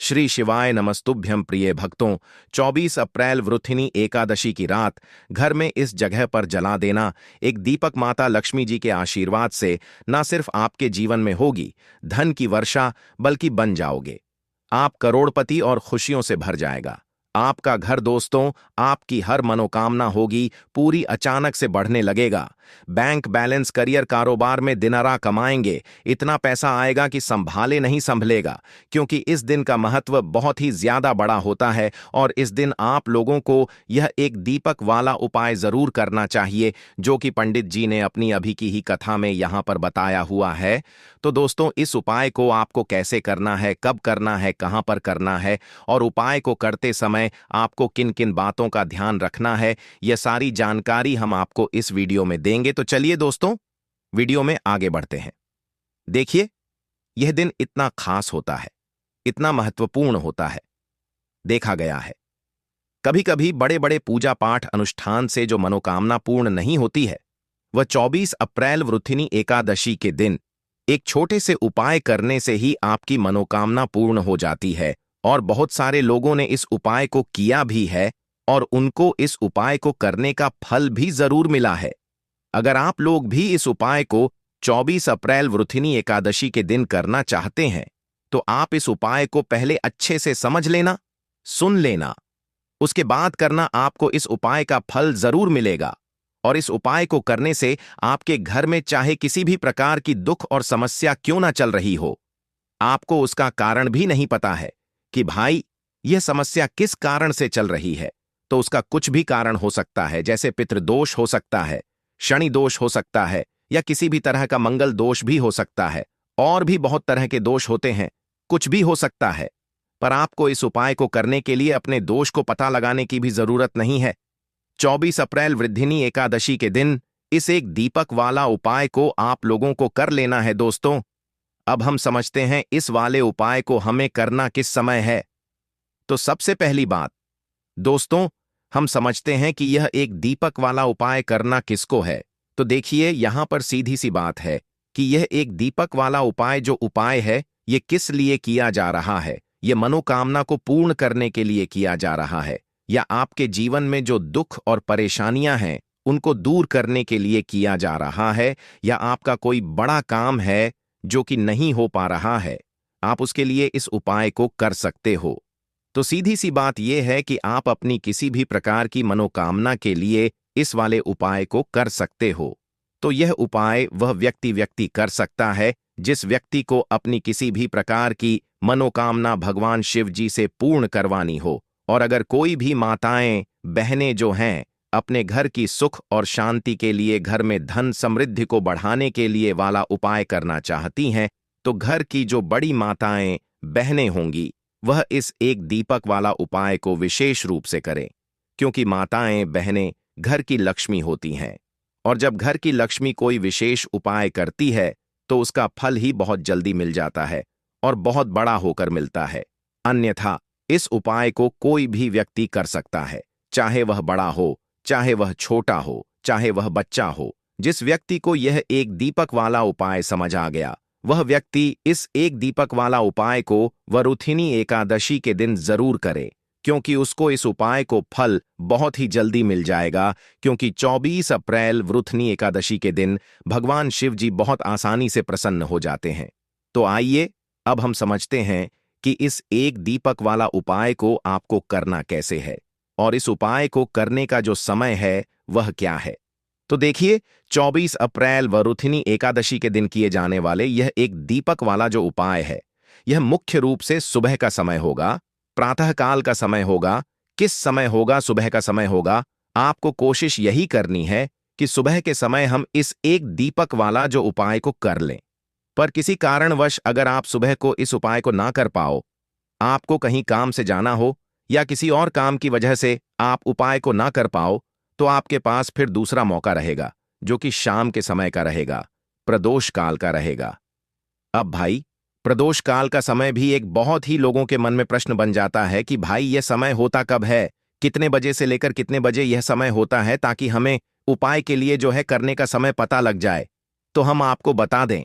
श्री शिवाय नमस्तुभ्यं प्रिय भक्तों। 24 अप्रैल वृथिनी एकादशी की रात घर में इस जगह पर जला देना एक दीपक माता लक्ष्मी जी के आशीर्वाद से न सिर्फ आपके जीवन में होगी धन की वर्षा, बल्कि बन जाओगे आप करोड़पति और खुशियों से भर जाएगा आपका घर। दोस्तों, आपकी हर मनोकामना होगी पूरी, अचानक से बढ़ने लगेगा। बैंक बैलेंस, करियर, कारोबार में दिनारा कमाएंगे, इतना पैसा आएगा कि संभाले नहीं संभलेगा, क्योंकि इस दिन का महत्व बहुत ही ज्यादा बड़ा होता है। और इस दिन आप लोगों को यह एक दीपक वाला उपाय जरूर करना चाहिए, जो कि पंडित जी ने अपनी अभी की ही कथा में यहां पर बताया हुआ है। तो दोस्तों, इस उपाय को आपको कैसे करना है, कब करना है, कहां पर करना है और उपाय को करते समय आपको किन किन बातों का ध्यान रखना है, यह सारी जानकारी हम आपको इस वीडियो में देंगे। तो चलिए दोस्तों, वीडियो में आगे बढ़ते हैं। देखिए, यह दिन इतना खास होता है, इतना महत्वपूर्ण होता है। देखा गया है कभी कभी बड़े बड़े पूजा पाठ अनुष्ठान से जो मनोकामना पूर्ण नहीं होती है, वह 24 अप्रैल वृथिनी एकादशी के दिन एक छोटे से उपाय करने से ही आपकी मनोकामना पूर्ण हो जाती है। और बहुत सारे लोगों ने इस उपाय को किया भी है और उनको इस उपाय को करने का फल भी जरूर मिला है। अगर आप लोग भी इस उपाय को 24 अप्रैल वृथिनी एकादशी के दिन करना चाहते हैं, तो आप इस उपाय को पहले अच्छे से समझ लेना, सुन लेना, उसके बाद करना। आपको इस उपाय का फल जरूर मिलेगा। और इस उपाय को करने से आपके घर में चाहे किसी भी प्रकार की दुख और समस्या क्यों ना चल रही हो, आपको उसका कारण भी नहीं पता है कि भाई यह समस्या किस कारण से चल रही है, तो उसका कुछ भी कारण हो सकता है। जैसे पितृदोष हो सकता है, शनि दोष हो सकता है, या किसी भी तरह का मंगल दोष भी हो सकता है। और भी बहुत तरह के दोष होते हैं, कुछ भी हो सकता है। पर आपको इस उपाय को करने के लिए अपने दोष को पता लगाने की भी जरूरत नहीं है। 24 अप्रैल वृद्धिनी एकादशी के दिन इस एक दीपक वाला उपाय को आप लोगों को कर लेना है। दोस्तों, अब हम समझते हैं इस वाले उपाय को हमें करना किस समय है। तो सबसे पहली बात दोस्तों, हम समझते हैं कि यह एक दीपक वाला उपाय करना किसको है। तो देखिए, यहां पर सीधी सी बात है कि यह एक दीपक वाला उपाय जो उपाय है, यह किस लिए किया जा रहा है। यह मनोकामना को पूर्ण करने के लिए किया जा रहा है, या आपके जीवन में जो दुख और परेशानियां हैं उनको दूर करने के लिए किया जा रहा है, या आपका कोई बड़ा काम है जो कि नहीं हो पा रहा है, आप उसके लिए इस उपाय को कर सकते हो। तो सीधी सी बात यह है कि आप अपनी किसी भी प्रकार की मनोकामना के लिए इस वाले उपाय को कर सकते हो। तो यह उपाय वह व्यक्ति कर सकता है जिस व्यक्ति को अपनी किसी भी प्रकार की मनोकामना भगवान शिव जी से पूर्ण करवानी हो। और अगर कोई भी माताएं, बहनें जो हैं अपने घर की सुख और शांति के लिए, घर में धन समृद्धि को बढ़ाने के लिए वाला उपाय करना चाहती हैं, तो घर की जो बड़ी माताएं, बहनें होंगी, वह इस एक दीपक वाला उपाय को विशेष रूप से करें। क्योंकि माताएं, बहनें घर की लक्ष्मी होती हैं, और जब घर की लक्ष्मी कोई विशेष उपाय करती है तो उसका फल ही बहुत जल्दी मिल जाता है और बहुत बड़ा होकर मिलता है। अन्यथा इस उपाय को कोई भी व्यक्ति कर सकता है, चाहे वह बड़ा हो, चाहे वह छोटा हो, चाहे वह बच्चा हो। जिस व्यक्ति को यह एक दीपक वाला उपाय समझ आ गया, वह व्यक्ति इस एक दीपक वाला उपाय को वरुथिनी एकादशी के दिन जरूर करे, क्योंकि उसको इस उपाय को फल बहुत ही जल्दी मिल जाएगा। क्योंकि 24 अप्रैल वृथिनी एकादशी के दिन भगवान शिव जी बहुत आसानी से प्रसन्न हो जाते हैं। तो आइए अब हम समझते हैं कि इस एक दीपक वाला उपाय को आपको करना कैसे है, और इस उपाय को करने का जो समय है वह क्या है। तो देखिए, 24 अप्रैल वरुथिनी एकादशी के दिन किए जाने वाले यह एक दीपक वाला जो उपाय है, यह मुख्य रूप से सुबह का समय होगा, प्रातःकाल का समय होगा। किस समय होगा? सुबह का समय होगा। आपको कोशिश यही करनी है कि सुबह के समय हम इस एक दीपक वाला जो उपाय को कर लें। पर किसी कारणवश अगर आप सुबह को इस उपाय को ना कर पाओ, आपको कहीं काम से जाना हो, या किसी और काम की वजह से आप उपाय को ना कर पाओ, तो आपके पास फिर दूसरा मौका रहेगा, जो कि शाम के समय का रहेगा, प्रदोष काल का रहेगा। अब भाई, प्रदोष काल का समय भी एक बहुत ही लोगों के मन में प्रश्न बन जाता है कि भाई यह समय होता कब है, कितने बजे से लेकर कितने बजे यह समय होता है, ताकि हमें उपाय के लिए जो है करने का समय पता लग जाए। तो हम आपको बता दें,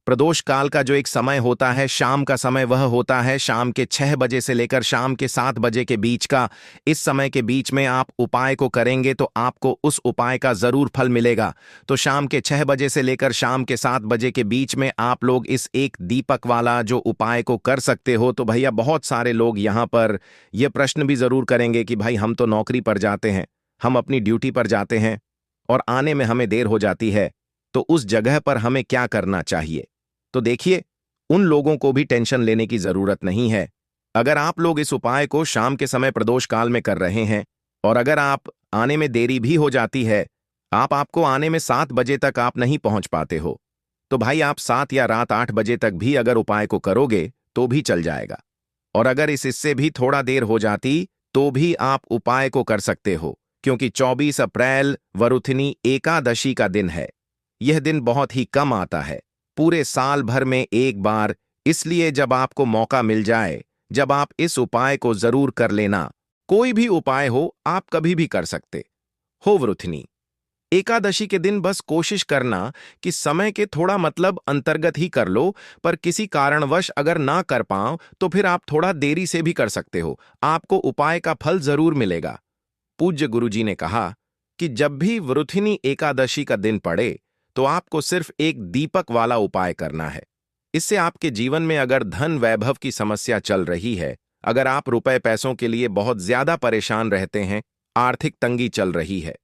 प्रदोष काल का जो एक समय होता है, शाम का समय, वह होता है शाम के 6 बजे से लेकर शाम के 7 बजे के बीच का। इस समय के बीच में आप उपाय को करेंगे तो आपको उस उपाय का जरूर फल मिलेगा। तो शाम के 6 बजे से लेकर शाम के 7 बजे के बीच में आप लोग इस एक दीपक वाला जो उपाय को कर सकते हो। तो भैया बहुत सारे लोग यहाँ पर यह प्रश्न भी जरूर करेंगे कि भाई हम तो नौकरी पर जाते हैं, हम अपनी ड्यूटी पर जाते हैं और आने में हमें देर हो जाती है, तो उस जगह पर हमें क्या करना चाहिए। तो देखिए, उन लोगों को भी टेंशन लेने की जरूरत नहीं है। अगर आप लोग इस उपाय को शाम के समय प्रदोष काल में कर रहे हैं और अगर आप आने में देरी भी हो जाती है, आपको आने में 7 बजे तक आप नहीं पहुंच पाते हो, तो भाई आप 7 या रात 8 बजे तक भी अगर उपाय को करोगे तो भी चल जाएगा। और अगर इससे भी थोड़ा देर हो जाती तो भी आप उपाय को कर सकते हो, क्योंकि 24 अप्रैल वरुथिनी एकादशी का दिन है। यह दिन बहुत ही कम आता है, पूरे साल भर में एक बार। इसलिए जब आपको मौका मिल जाए, जब आप इस उपाय को जरूर कर लेना। कोई भी उपाय हो, आप कभी भी कर सकते हो। वृथिनी एकादशी के दिन बस कोशिश करना कि समय के थोड़ा मतलब अंतर्गत ही कर लो, पर किसी कारणवश अगर ना कर पाओ तो फिर आप थोड़ा देरी से भी कर सकते हो, आपको उपाय का फल जरूर मिलेगा। पूज्य गुरुजी ने कहा कि जब भी वृथिनी एकादशी का दिन पड़े तो आपको सिर्फ एक दीपक वाला उपाय करना है। इससे आपके जीवन में अगर धन वैभव की समस्या चल रही है, अगर आप रुपए पैसों के लिए बहुत ज्यादा परेशान रहते हैं, आर्थिक तंगी चल रही है,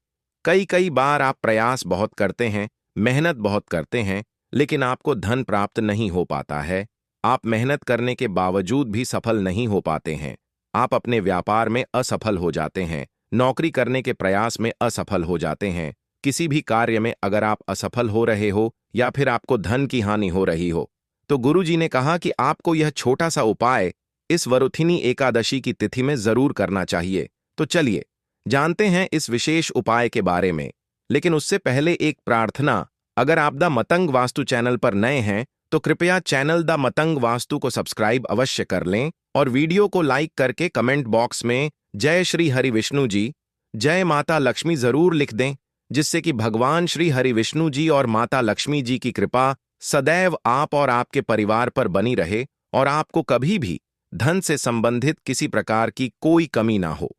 कई कई बार आप प्रयास बहुत करते हैं, मेहनत बहुत करते हैं, लेकिन आपको धन प्राप्त नहीं हो पाता है, आप मेहनत करने के बावजूद भी सफल नहीं हो पाते हैं, आप अपने व्यापार में असफल हो जाते हैं, नौकरी करने के प्रयास में असफल हो जाते हैं, किसी भी कार्य में अगर आप असफल हो रहे हो या फिर आपको धन की हानि हो रही हो, तो गुरुजी ने कहा कि आपको यह छोटा सा उपाय इस वरुथिनी एकादशी की तिथि में जरूर करना चाहिए। तो चलिए जानते हैं इस विशेष उपाय के बारे में। लेकिन उससे पहले एक प्रार्थना, अगर आप द मतंग वास्तु चैनल पर नए हैं तो कृपया चैनल द मतंग वास्तु को सब्सक्राइब अवश्य कर लें और वीडियो को लाइक करके कमेंट बॉक्स में जय श्री हरि विष्णु जी, जय माता लक्ष्मी जरूर लिख दें, जिससे कि भगवान श्री हरि विष्णु जी और माता लक्ष्मी जी की कृपा सदैव आप और आपके परिवार पर बनी रहे और आपको कभी भी धन से संबंधित किसी प्रकार की कोई कमी ना हो।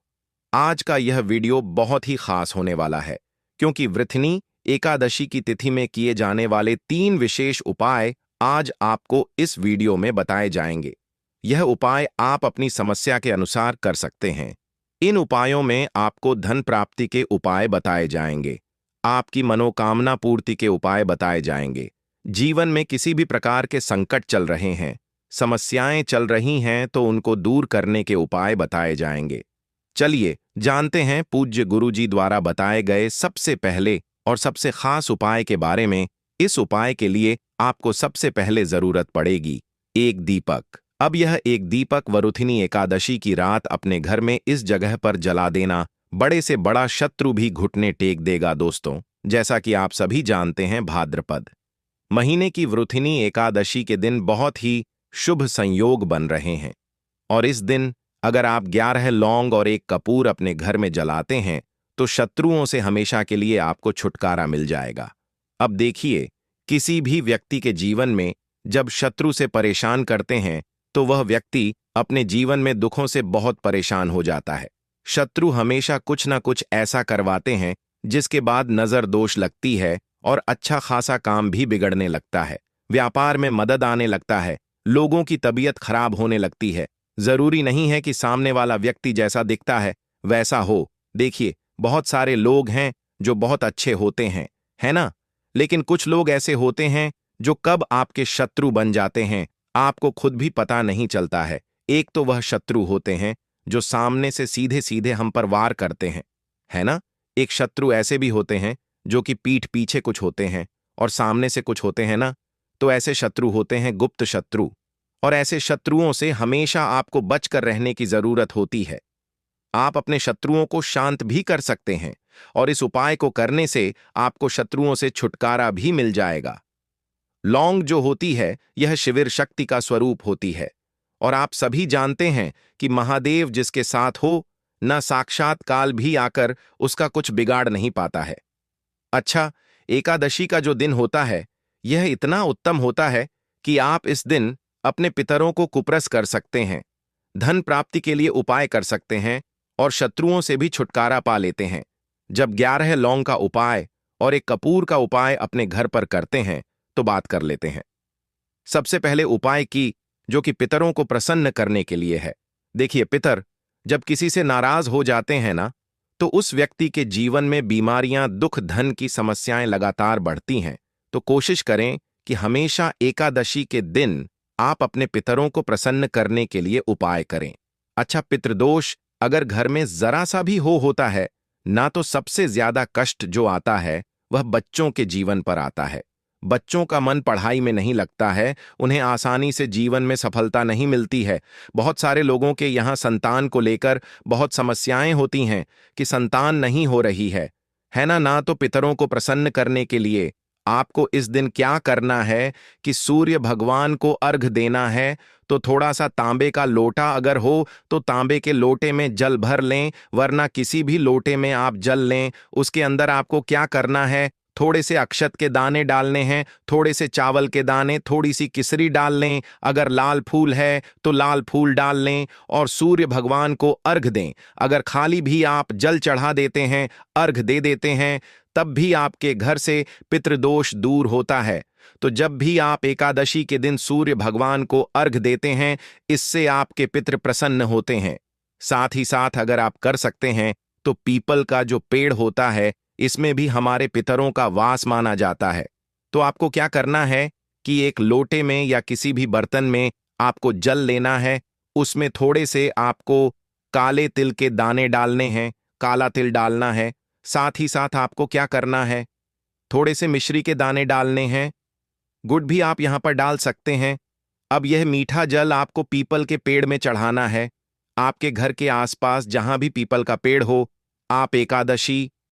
आज का यह वीडियो बहुत ही खास होने वाला है, क्योंकि वृथिनी एकादशी की तिथि में किए जाने वाले 3 विशेष उपाय आज आपको इस वीडियो में बताए जाएंगे। यह उपाय आप अपनी समस्या के अनुसार कर सकते हैं। इन उपायों में आपको धन प्राप्ति के उपाय बताए जाएंगे, आपकी मनोकामना पूर्ति के उपाय बताए जाएंगे, जीवन में किसी भी प्रकार के संकट चल रहे हैं, समस्याएं चल रही हैं तो उनको दूर करने के उपाय बताए जाएंगे। चलिए जानते हैं पूज्य गुरुजी द्वारा बताए गए सबसे पहले और सबसे खास उपाय के बारे में। इस उपाय के लिए आपको सबसे पहले जरूरत पड़ेगी एक दीपक। अब यह एक दीपक वरुथिनी एकादशी की रात अपने घर में इस जगह पर जला देना, बड़े से बड़ा शत्रु भी घुटने टेक देगा। दोस्तों, जैसा कि आप सभी जानते हैं, भाद्रपद महीने की वृथिनी एकादशी के दिन बहुत ही शुभ संयोग बन रहे हैं और इस दिन अगर आप 11 लौंग और 1 कपूर अपने घर में जलाते हैं तो शत्रुओं से हमेशा के लिए आपको छुटकारा मिल जाएगा। अब देखिए, किसी भी व्यक्ति के जीवन में जब शत्रु से परेशान करते हैं तो वह व्यक्ति अपने जीवन में दुखों से बहुत परेशान हो जाता है। शत्रु हमेशा कुछ ना कुछ ऐसा करवाते हैं जिसके बाद नजर दोष लगती है और अच्छा खासा काम भी बिगड़ने लगता है, व्यापार में मदद आने लगता है, लोगों की तबीयत खराब होने लगती है। जरूरी नहीं है कि सामने वाला व्यक्ति जैसा दिखता है वैसा हो। देखिए, बहुत सारे लोग हैं जो बहुत अच्छे होते हैं, है ना, लेकिन कुछ लोग ऐसे होते हैं जो कब आपके शत्रु बन जाते हैं आपको खुद भी पता नहीं चलता है। एक तो वह शत्रु होते हैं जो सामने से सीधे सीधे हम पर वार करते हैं, है ना। एक शत्रु ऐसे भी होते हैं जो कि पीठ पीछे कुछ होते हैं और सामने से कुछ होते हैं ना। तो ऐसे शत्रु होते हैं गुप्त शत्रु, और ऐसे शत्रुओं से हमेशा आपको बचकर रहने की जरूरत होती है। आप अपने शत्रुओं को शांत भी कर सकते हैं और इस उपाय को करने से आपको शत्रुओं से छुटकारा भी मिल जाएगा। लौंग जो होती है यह शिविर शक्ति का स्वरूप होती है और आप सभी जानते हैं कि महादेव जिसके साथ हो, न साक्षात काल भी आकर उसका कुछ बिगाड़ नहीं पाता है। अच्छा, एकादशी का जो दिन होता है यह इतना उत्तम होता है कि आप इस दिन अपने पितरों को कुप्रस कर सकते हैं, धन प्राप्ति के लिए उपाय कर सकते हैं और शत्रुओं से भी छुटकारा पा लेते हैं। जब 11 लौंग का उपाय और एक कपूर का उपाय अपने घर पर करते हैं तो बात कर लेते हैं। सबसे पहले उपाय की, जो कि पितरों को प्रसन्न करने के लिए है। देखिए, पितर जब किसी से नाराज हो जाते हैं ना, तो उस व्यक्ति के जीवन में बीमारियां, दुख, धन की समस्याएं लगातार बढ़ती हैं। तो कोशिश करें कि हमेशा एकादशी के दिन आप अपने पितरों को प्रसन्न करने के लिए उपाय करें। अच्छा, पितृदोष अगर घर में जरा सा भी होता है ना, तो सबसे ज्यादा कष्ट जो आता है वह बच्चों के जीवन पर आता है। बच्चों का मन पढ़ाई में नहीं लगता है, उन्हें आसानी से जीवन में सफलता नहीं मिलती है। बहुत सारे लोगों के यहाँ संतान को लेकर बहुत समस्याएं होती हैं कि संतान नहीं हो रही है ना। तो पितरों को प्रसन्न करने के लिए आपको इस दिन क्या करना है कि सूर्य भगवान को अर्घ देना है। तो थोड़ा सा तांबे का लोटा अगर हो तो तांबे के लोटे में जल भर लें, वरना किसी भी लोटे में आप जल लें। उसके अंदर आपको क्या करना है, थोड़े से अक्षत के दाने डालने हैं, थोड़े से चावल के दाने, थोड़ी सी किसरी डाल लें, अगर लाल फूल है तो लाल फूल डाल लें और सूर्य भगवान को अर्घ दें। अगर खाली भी आप जल चढ़ा देते हैं, अर्घ दे देते हैं, तब भी आपके घर से पितृदोष दूर होता है। तो जब भी आप एकादशी के दिन सूर्य भगवान को अर्घ देते हैं, इससे आपके पितृ प्रसन्न होते हैं। साथ ही साथ अगर आप कर सकते हैं तो पीपल का जो पेड़ होता है, इसमें भी हमारे पितरों का वास माना जाता है। तो आपको क्या करना है कि एक लोटे में या किसी भी बर्तन में आपको जल लेना है, उसमें थोड़े से आपको काले तिल के दाने डालने हैं, काला तिल डालना है। साथ ही साथ आपको क्या करना है, थोड़े से मिश्री के दाने डालने हैं, गुड़ भी आप यहां पर डाल सकते हैं। अब यह मीठा जल आपको पीपल के पेड़ में चढ़ाना है। आपके घर के आसपास जहां भी पीपल का पेड़ हो, आप एकादशी